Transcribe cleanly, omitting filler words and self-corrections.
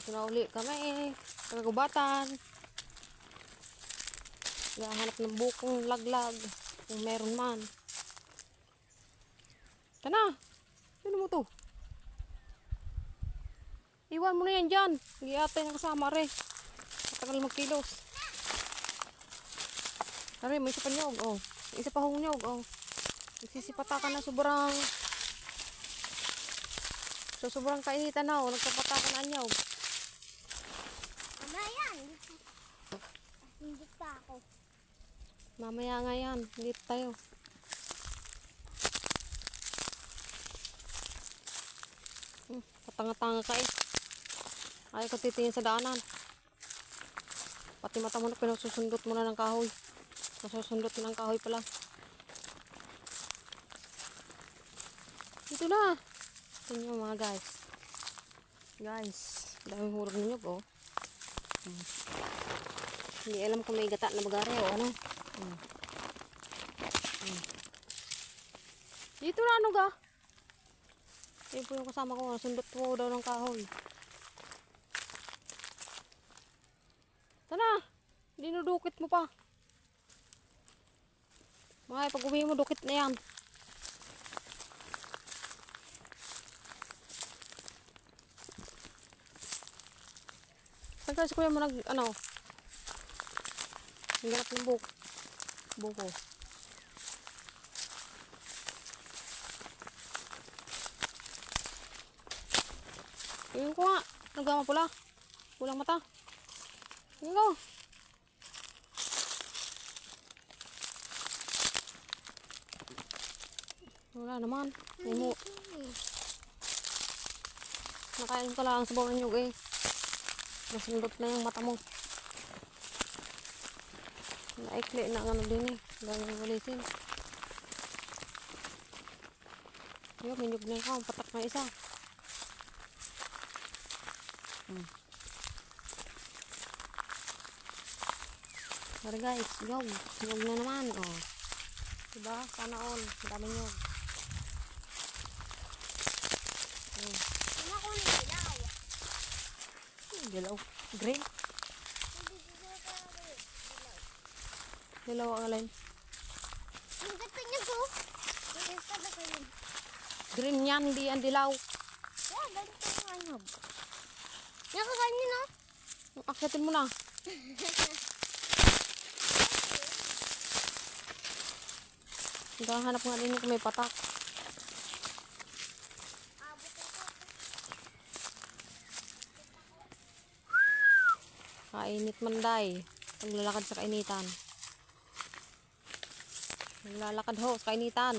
Ito na uli kami. Kagubatan. Gahanap ng bukong laglag. Kung meron man. Tana! Sino mo to? Iwan mo na yan dyan. Hindi ata yung kasama re. Matagal magkilos. Tari, may isa pa nyog. Oh. Isa pa hong nyog. Oh. Nagsisipatakan na sobrang... So, sobrang kainitan na. Oh. Nagpapatakan na nyog. Mamaya yan. Hindi ka ako. Mamaya nga yan. Dito tayo. Patanga-tanga ka eh. Ayaw ko titingin sa daanan. Pati mata mo na pinasusundot mo na ng kahoy. Nasusundot mo ng kahoy pala. Dito na. Ito nyo mga guys. Guys, daming hurog ninyo po. Hindi alam kung may gata na bagari o ano. Dito na ano ga? Ayun po yung kasama ko. Sundot po daw ng kahoy. Tana! Dinudukit mo pa. Mga pag uwi mo, dukit na yan. Saan kasi kuya mo nag, ano? Hingarap ng buko. Tingin ko nga. Nagama pula. Pulang mata. Tingin ko. Wala naman. Nakain ko lang ang sabaw ng nyug eh. Nasundot na yung mata mo. Naikli na ang ano din eh. Gagawin walisin. Yung minyug na yung patak na isa. Sorry guys, nyug. Nyug na naman. Oh. Diba? Sana all. Dami nyug. Ano ko na dilaw? Dilaw. Green. Dilaw ang alin. Ang ganda niya ko. Isa na kayo. Green yan, hindi yan dilaw. Yeah, ganito yung anyog. Yan ka ganyan no? Akyatin mo na. Hanap nga din kung may patak. Kainit manday. Paglalakad sa kainitan. Naglalakad ho sa kainitan.